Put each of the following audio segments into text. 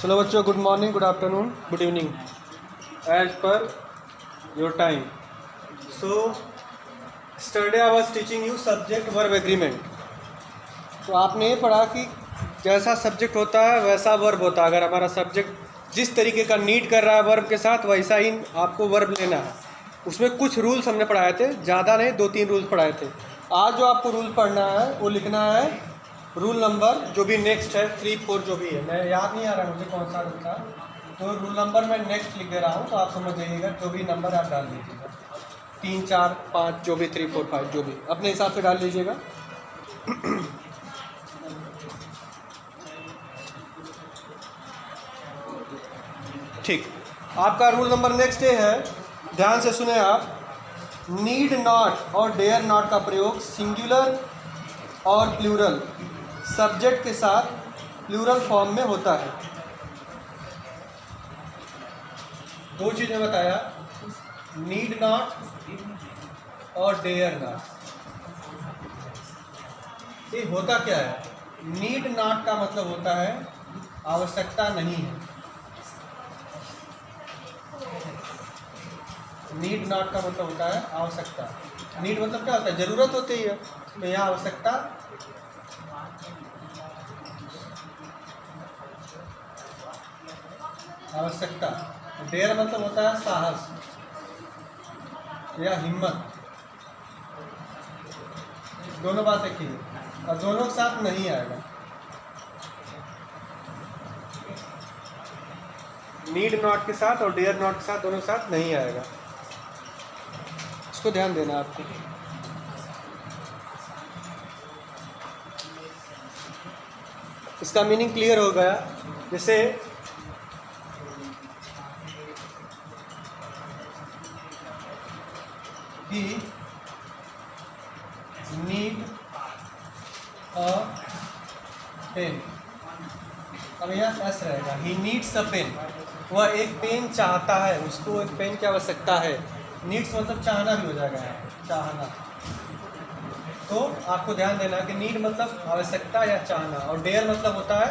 चलो बच्चों, good morning, good afternoon, good evening, as per your time. So yesterday I was teaching you subject verb agreement. तो आपने ये पढ़ा कि जैसा सब्जेक्ट होता है वैसा वर्ब होता है. अगर हमारा सब्जेक्ट जिस तरीके का नीड कर रहा है वर्ब के साथ, वैसा ही आपको वर्ब लेना है. उसमें कुछ रूल्स हमने पढ़ाए थे, ज़्यादा नहीं, 2-3 रूल्स पढ़ाए थे. आज जो आपको रूल पढ़ना है वो लिखना है रूल नंबर जो भी नेक्स्ट है 3-4 जो भी है. मैं याद नहीं आ रहा मुझे कौन सा रूल था, तो रूल नंबर मैं नेक्स्ट लिख दे रहा हूँ, तो आप समझ जाइएगा. जो भी नंबर आप डाल दीजिएगा, 3, 4, 5 जो भी, 3, 4, 5 जो भी अपने हिसाब से डाल लीजिएगा. ठीक, आपका रूल नंबर नेक्स्ट ये है, ध्यान से सुने आप. नीड नॉट और डेयर नॉट का प्रयोग सिंगुलर और प्लूरल सब्जेक्ट के साथ प्लूरल फॉर्म में होता है. 2 चीज़ें बताया, नीड नॉट और डेयर नॉट. ये होता क्या है? नीड नॉट का मतलब होता है आवश्यकता नहीं है. नीड नॉट का मतलब होता है आवश्यकता. नीड मतलब क्या होता है? जरूरत होती है. तो यहाँ आवश्यकता, आवश्यकता. डेयर मतलब होता है साहस या हिम्मत. दोनों बात एक ही है और दोनों के साथ नहीं आएगा. नीड नॉट के साथ और डेयर नॉट के साथ, दोनों के साथ नहीं आएगा. इसको ध्यान देना आपको. इसका मीनिंग क्लियर हो गया. जैसे ही नीड अ पेन. अब यहाँ एस रहेगा. He needs a pen. वह एक पेन चाहता है, उसको एक पेन की आवश्यकता है. नीड्स मतलब चाहना भी हो जाएगा, चाहना. तो आपको ध्यान देना कि नीड मतलब आवश्यकता या चाहना, और डेयर मतलब होता है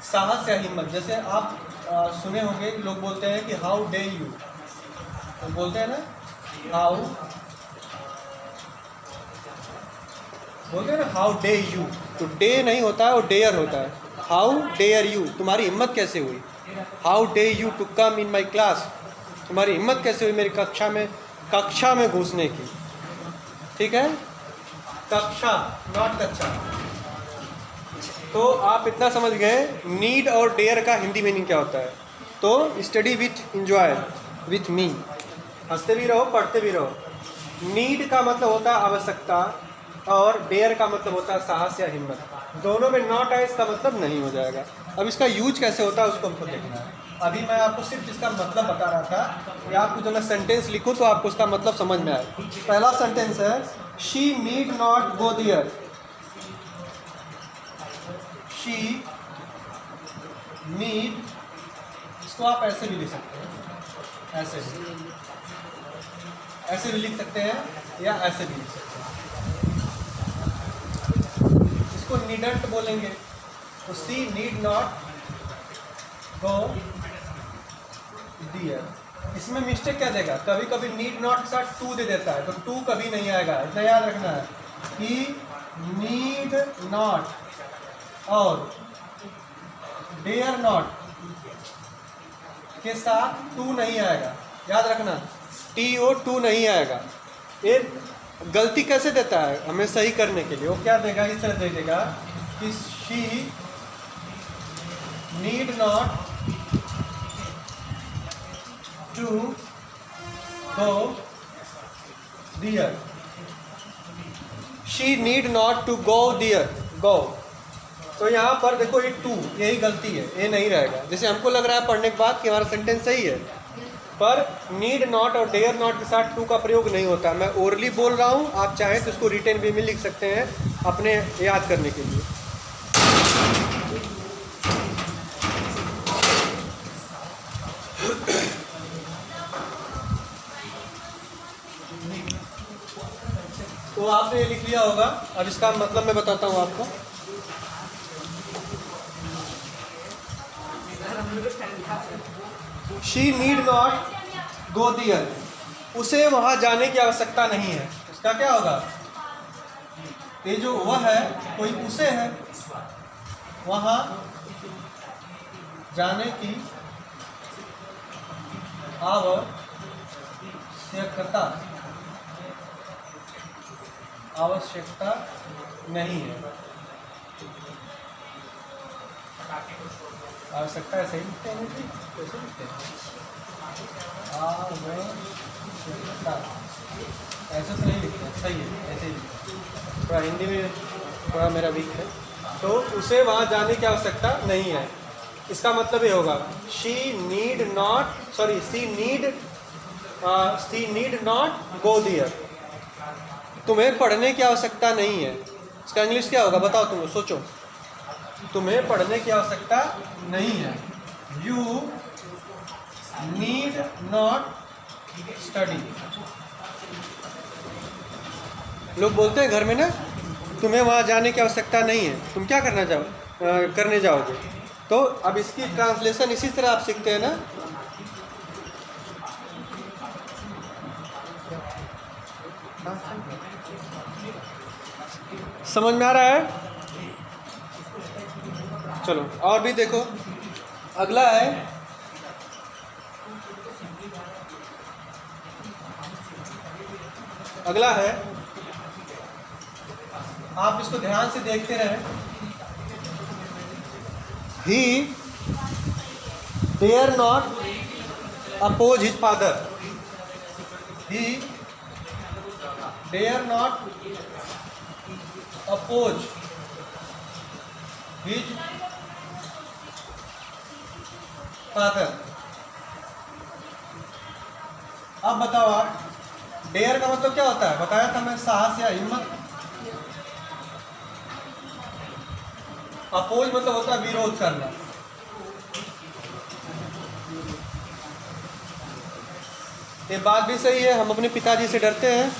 साहस या हिम्मत. जैसे आप सुने होंगे लोग बोलते हैं कि हाउ डे यू, तो बोलते हैं ना हाउ, बोलते हैं ना हाउ डे यू. तो डे नहीं होता है, वो डेयर होता है. हाउ डेयर यू, तुम्हारी हिम्मत कैसे हुई. How dare you to come in my class, तुम्हारी हिम्मत कैसे हुई मेरी कक्षा में घुसने की. ठीक है, कक्षा, नॉट कक्षा. तो आप इतना समझ गए नीड और डेयर का हिंदी मीनिंग क्या होता है. तो study with enjoy with me, हंसते भी रहो पढ़ते भी रहो. नीड का मतलब होता है आवश्यकता और डेयर का मतलब होता है साहस या हिम्मत. दोनों में नॉट है, इसका मतलब नहीं हो जाएगा. अब इसका यूज कैसे होता है उसको हमको देखना है. अभी मैं आपको सिर्फ इसका मतलब बता रहा था, या आपको जो मैं सेंटेंस लिखूं तो आपको उसका मतलब समझ में आए. पहला सेंटेंस है she need not go there. She need, इसको आप ऐसे भी लिख सकते हैं, ऐसे भी लिख सकते हैं या ऐसे भी लिख सकते हैं. इसको नीडंट बोलेंगे. तो सी नीड नॉट गो दियर. इसमें मिस्टेक क्या देगा, कभी कभी नीड नॉट के साथ टू दे देता है, तो टू कभी नहीं आएगा. इतना याद रखना है कि नीड नॉट और डेयर नॉट के साथ टू नहीं आएगा. याद रखना, TO2 नहीं आएगा. ये गलती कैसे देता है हमें सही करने के लिए. वो क्या देगा, इस तरह दे देगा कि she need not to go there. She need not to go there, go. तो यहाँ पर देखो ये टू, यही गलती है, ये नहीं रहेगा. जैसे हमको लग रहा है पढ़ने के बाद कि हमारा सेंटेंस सही है, पर नीड नॉट और डेयर नॉट के साथ टू का प्रयोग नहीं होता. मैं ओरली बोल रहा हूँ, आप चाहें तो इसको रिटन वे में लिख सकते हैं अपने याद करने के लिए. तो आपने ये लिख लिया होगा. अब इसका मतलब मैं बताता हूँ आपको. She need not go there, उसे वहाँ जाने की आवश्यकता नहीं है। इसका क्या होगा? ये जो वह है कोई उसे है, वहाँ जाने की आवश्यकता नहीं है। आवश्यकता ऐसे ही लिखते हैं, कैसे लिखते हैं? आवश्यकता ऐसे तो नहीं लिखते, सही है ऐसे ही लिखते हैं। थोड़ा हिंदी में थोड़ा मेरा वीक है। तो उसे वहाँ जाने की आवश्यकता नहीं है। इसका मतलब ये होगा she need not go there, तुम्हें पढ़ने की आवश्यकता नहीं है। इसका इंग्लिश क्या होगा बताओ, तुम सोचो। तुम्हें पढ़ने की आवश्यकता नहीं है। You need not study. लोग बोलते हैं घर में ना, तुम्हें वहाँ जाने की आवश्यकता नहीं है, तुम क्या करने जाओगे। तो अब इसकी ट्रांसलेशन इसी तरह आप सीखते हैं ना। समझ में आ रहा है? चलो और भी देखो, अगला है आप इसको ध्यान से देखते रहे। He dare not oppose his father. He dare not oppose his father. अब बताओ आप, डेयर का मतलब क्या होता है? बताया था मैं, साहस या हिम्मत। अपोज मतलब होता है विरोध करना। ये बात भी सही है, हम अपने पिताजी से डरते हैं,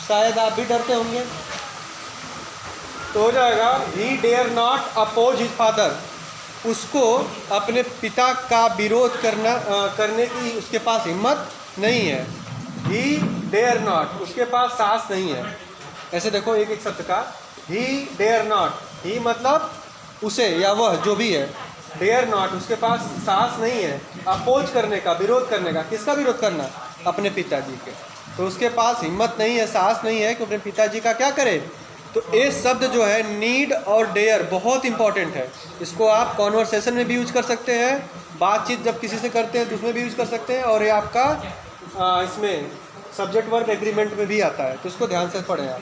शायद आप भी डरते होंगे। तो हो जाएगा he dare not oppose his father, उसको अपने पिता का विरोध करने की उसके पास हिम्मत नहीं है। ही डेयर नॉट, उसके पास साहस नहीं है। ऐसे देखो एक एक शब्द का, ही डेयर नॉट, ही मतलब उसे या वह जो भी है, डेयर नॉट उसके पास साहस नहीं है अपोज करने का, विरोध करने का। किसका विरोध करना? अपने पिताजी के। तो उसके पास हिम्मत नहीं है, साहस नहीं है कि अपने पिताजी का क्या करे। तो ये शब्द जो है नीड और डेयर बहुत इंपॉर्टेंट है। इसको आप कॉन्वर्सेशन में भी यूज कर सकते हैं, बातचीत जब किसी से करते हैं तो उसमें भी यूज कर सकते हैं, और ये आपका इसमें सब्जेक्ट वर्ब एग्रीमेंट में भी आता है। तो इसको ध्यान से पढ़ें आप।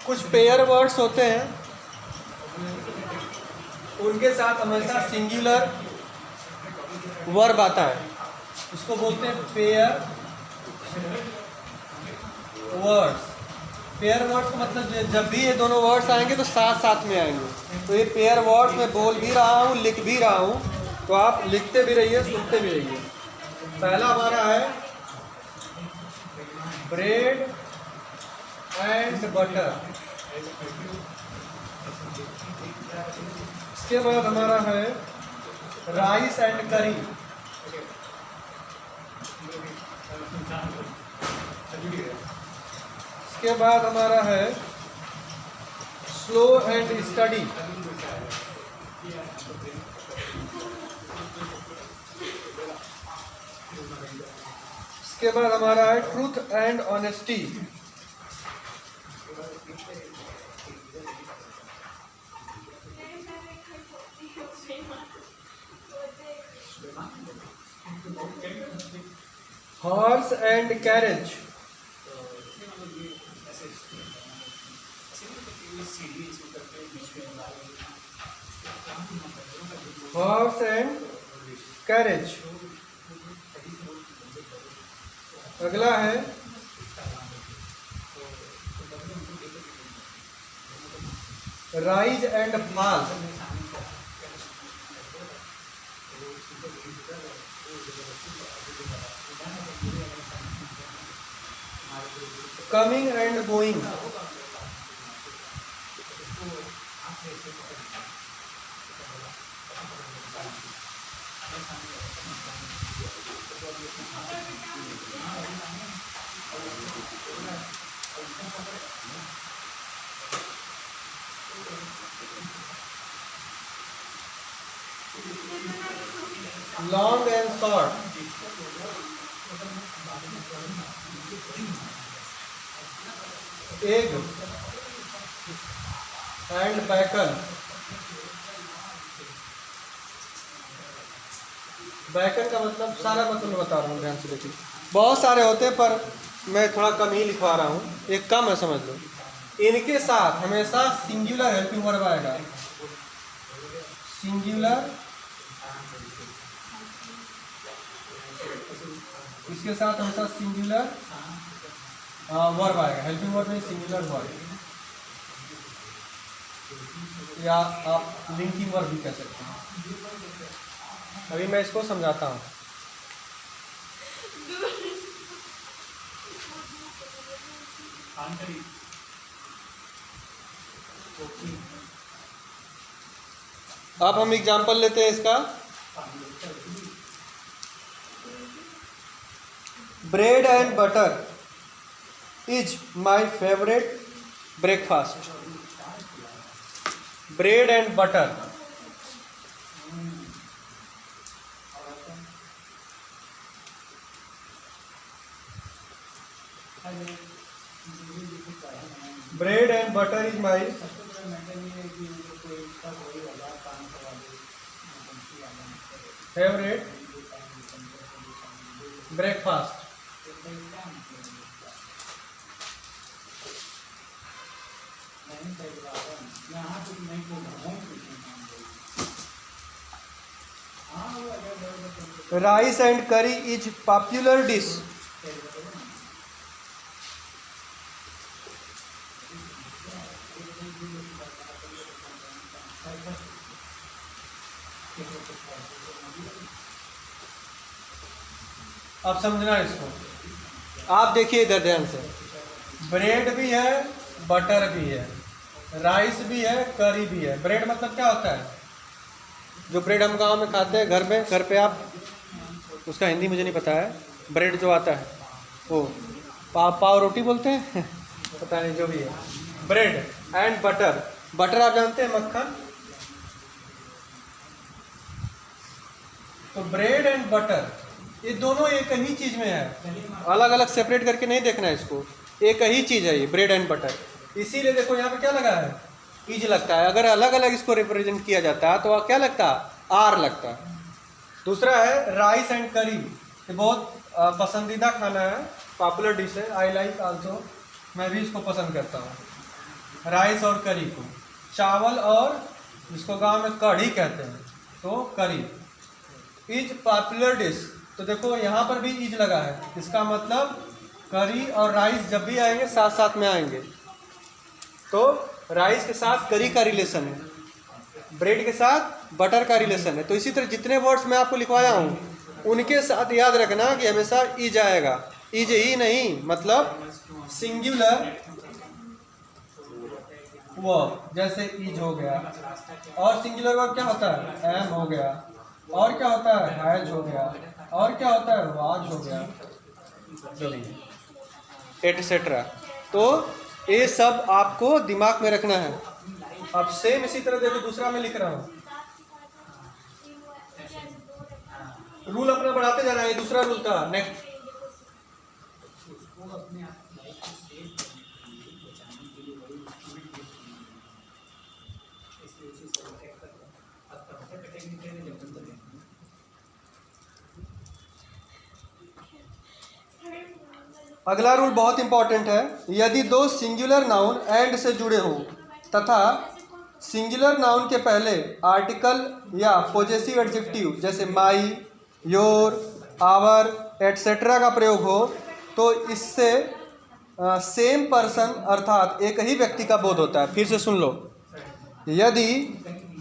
कुछ पेयर वर्ड्स होते हैं, उनके साथ हमेशा सिंगुलर वर्ब आता है, इसको बोलते हैं पेयर वर्ड्स। पेयर वर्ड्स का मतलब जब भी ये दोनों वर्ड्स आएंगे तो साथ साथ में आएंगे। तो ये पेयर वर्ड्स मैं बोल भी रहा हूँ, लिख भी रहा हूँ, तो आप लिखते भी रहिए, सुनते भी रहिए। पहला हमारा है ब्रेड एंड बटर। इसके बाद हमारा है राइस एंड करी। इसके बाद हमारा है स्लो एंड स्टडी। इसके बाद हमारा है truth and honesty. Horse and carriage, horse and carriage. अगला है rise and fall, coming and going, long and short, egg and bacon. Bacon का मतलब सारा मतलब बता रहा हूँ, ध्यान से देखिए। बहुत सारे होते हैं पर मैं थोड़ा कम ही लिखवा रहा हूँ, एक कम है समझ लो। इनके साथ हमेशा सिंगुलर हेल्पिंग वर्ब आएगा, सिंगुलर, इसके साथ हमेशा सिंगुलर वर्ब आएगा, हेल्पिंग वर्ब में सिंगुलर वर्ब, या आप लिंकिंग वर्ब भी कह सकते हैं। अभी मैं इसको समझाता हूँ। अब हम एग्जाम्पल लेते हैं इसका। Bread and butter is my favourite breakfast. Bread and butter, bread and butter is my favourite breakfast. Rice and करी इज पॉपुलर डिश। अब समझना इसको, आप देखिए इधर ध्यान से। ब्रेड भी है, बटर भी है, राइस भी है, करी भी है। ब्रेड मतलब क्या होता है? जो ब्रेड हम गांव में खाते हैं घर पे आप, उसका हिंदी मुझे नहीं पता है। ब्रेड जो आता है वो पाव रोटी बोलते हैं पता नहीं, जो भी है। ब्रेड एंड बटर, बटर आप जानते हैं मक्खन। तो ब्रेड एंड बटर ये दोनों एक ही चीज में है, अलग अलग सेपरेट करके नहीं देखना है इसको, एक ही चीज है ये ब्रेड एंड बटर। इसीलिए देखो यहाँ पे क्या लगा है, इज लगता है। अगर अलग अलग इसको रिप्रेजेंट किया जाता है तो क्या लगता है, आर लगता है। दूसरा है राइस एंड करी, ये बहुत पसंदीदा खाना है, पॉपुलर डिश है। आई लाइक आल्सो, मैं भी इसको पसंद करता हूँ। राइस और करी को, चावल और जिसको गांव में कढ़ी कहते हैं, तो करी इज पॉपुलर डिश। तो देखो यहाँ पर भी इज लगा है, इसका मतलब करी और राइस जब भी आएंगे साथ साथ में आएंगे। तो राइस के साथ करी का रिलेशन है, ब्रेड के साथ बटर का रिलेशन है। तो इसी तरह जितने वर्ड्स मैं आपको लिखवाया हूँ उनके साथ याद रखना कि हमेशा इज आएगा, इज ही नहीं, मतलब सिंगुलर वर्ब, जैसे इज हो गया। और सिंगुलर वर्ब क्या होता है, एम हो गया। और क्या होता है, हैज हो गया। और क्या होता है, वाज हो गया, एटसेट्रा। तो ये सब आपको दिमाग में रखना है। अब सेम इसी तरह देखो, दूसरा मैं लिख रहा हूँ, रूल अपना बढ़ाते जाना है। दूसरा रूल था, नेक्स्ट अगला रूल बहुत इंपॉर्टेंट है। यदि दो सिंगुलर नाउन एंड से जुड़े हों तथा सिंगुलर नाउन के पहले आर्टिकल या पॉजेसिव एडजेक्टिव जैसे माई, योर, आवर एटसेट्रा का प्रयोग हो तो इससे सेम पर्सन अर्थात एक ही व्यक्ति का बोध होता है। फिर से सुन लो, यदि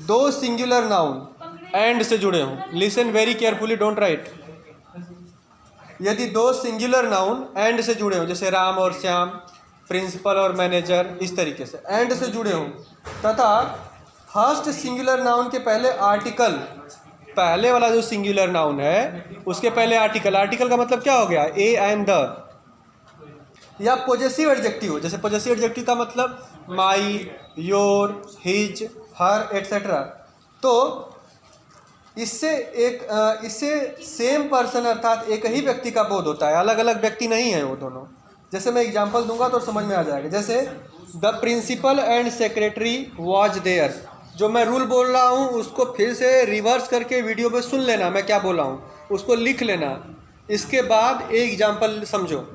दो सिंगुलर नाउन एंड से जुड़े हों, listen very carefully, don't write. यदि दो सिंगुलर नाउन एंड से जुड़े हों जैसे राम और श्याम, प्रिंसिपल और मैनेजर, इस तरीके से एंड से जुड़े हों तथा फर्स्ट सिंगुलर नाउन के पहले आर्टिकल, पहले वाला जो सिंगुलर नाउन है उसके पहले आर्टिकल, आर्टिकल का मतलब क्या हो गया, ए एंड द, या पॉजेसिव एडजेक्टिव हो जैसे पॉजेसिव एडजेक्टिव का मतलब माई, योर, हिज, हर एटसेट्रा, तो इससे सेम पर्सन अर्थात एक ही व्यक्ति का बोध होता है, अलग अलग व्यक्ति नहीं है वो दोनों। जैसे मैं एग्जांपल दूंगा तो समझ में आ जाएगा। जैसे the principal and secretary was there, जो मैं रूल बोल रहा हूँ उसको फिर से रिवर्स करके वीडियो में सुन लेना, मैं क्या बोला हूँ उसको लिख लेना, इसके बाद एक एग्जांपल समझो।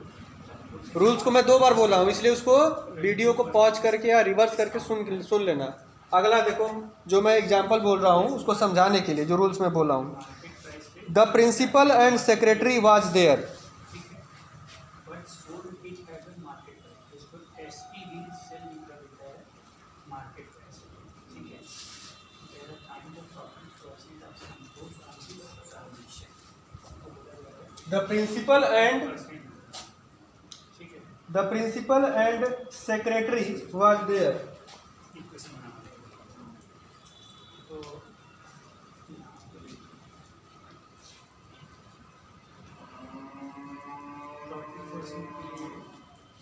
रूल्स को मैं 2 बार बोला हूँ इसलिए उसको वीडियो को पॉज करके या रिवर्स करके सुन लेना। अगला देखो, जो मैं एग्जांपल बोल रहा हूँ उसको समझाने के लिए जो रूल्स में बोला हूँ। The principal and secretary was there, the principal and secretary was there.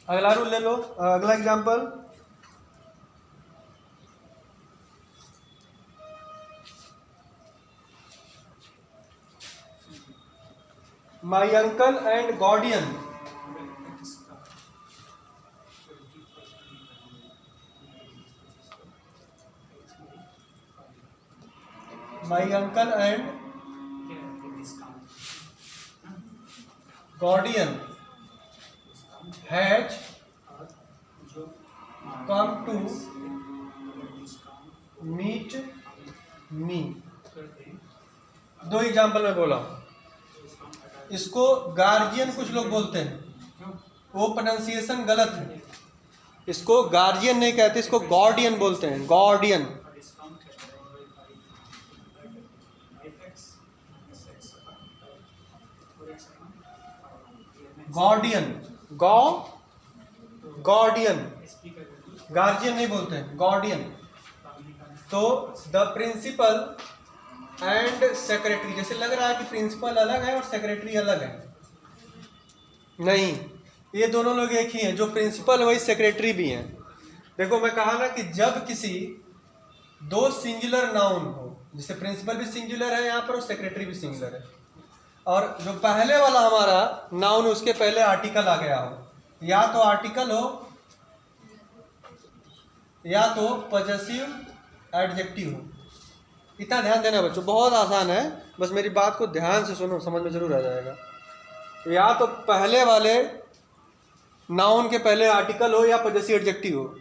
अगला रूल ले लो, अगला example, my uncle and guardian, my uncle and guardian has come to meet me. 2 example में बोला हूँ। इसको गार्जियन कुछ लोग बोलते हैं, वो प्रोनाउंसिएशन गलत है, इसको गार्जियन नहीं कहते, इसको गार्डियन बोलते हैं, गार्डियन। गार्डियन, गार्डियन, गार्जियन नहीं बोलते हैं, गार्डियन। तो द प्रिंसिपल एंड सेक्रेटरी, जैसे लग रहा है कि प्रिंसिपल अलग है और सेक्रेटरी अलग है, नहीं, ये दोनों लोग एक ही हैं, जो प्रिंसिपल वही सेक्रेटरी भी हैं। देखो मैं कहा ना कि जब किसी 2 सिंगुलर नाउन हो, जैसे प्रिंसिपल भी सिंगुलर है यहाँ पर और सेक्रेटरी भी सिंगुलर है, और जो पहले वाला हमारा नाउन उसके पहले आर्टिकल आ गया हो, या तो आर्टिकल हो या तो पॉजेसिव एडजेक्टिव हो। इतना ध्यान देना बच्चों, बहुत आसान है, बस मेरी बात को ध्यान से सुनो, समझ में जरूर आ जाएगा। या तो पहले वाले नाउन के पहले आर्टिकल हो या पॉजेसिव एडजेक्टिव हो,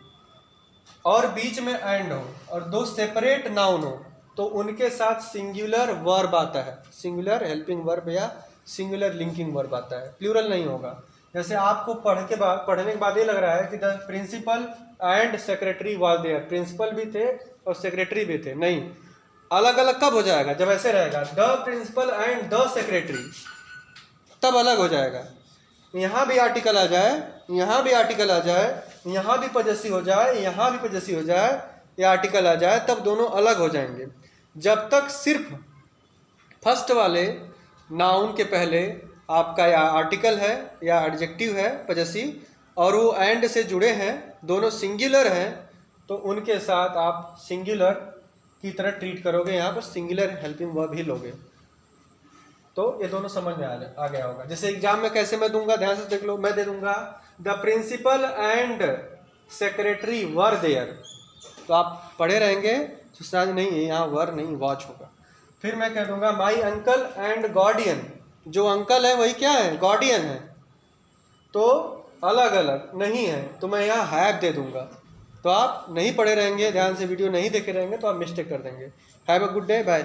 और बीच में एंड हो, और 2 सेपरेट नाउन हो, तो उनके साथ सिंगुलर वर्ब आता है, सिंगुलर हेल्पिंग वर्ब या सिंगुलर लिंकिंग वर्ब आता है, प्लूरल नहीं होगा। जैसे आपको पढ़ने के बाद ये लग रहा है कि the principal and secretary was there, principal भी थे और सेक्रेटरी भी थे, नहीं, अलग अलग कब हो जाएगा, जब ऐसे रहेगा the principal and the secretary, तब अलग हो जाएगा। यहाँ भी आर्टिकल आ जाए, यहाँ भी आर्टिकल आ जाए, यहाँ भी पॉजेसिव हो जाए, यहाँ भी पॉजेसिव हो जाए, या आर्टिकल आ जाए, तब दोनों अलग हो जाएंगे। जब तक सिर्फ फर्स्ट वाले नाउन के पहले आपका या आर्टिकल है या एडजेक्टिव है पॉजेसिव, और वो एंड से जुड़े हैं, दोनों सिंगुलर हैं, तो उनके साथ आप सिंगुलर की तरह ट्रीट करोगे, यहाँ पर सिंगुलर हेल्पिंग वर्ब ही लोगे। तो ये दोनों समझ में आ गया होगा। जैसे एग्जाम में कैसे मैं दूंगा, ध्यान से देख लो, मैं दे दूंगा the principal and secretary were there, तो आप पढ़े रहेंगे तो शायद नहीं, यहाँ वर नहीं वॉच होगा। फिर मैं कह दूंगा माई अंकल एंड गार्डियन, जो अंकल है वही क्या है, गार्डियन है, तो अलग अलग नहीं है तो मैं यहाँ हैव दे दूंगा, तो आप नहीं पढ़े रहेंगे, ध्यान से वीडियो नहीं देखे रहेंगे तो आप मिस्टेक कर देंगे। Have a good day, bye.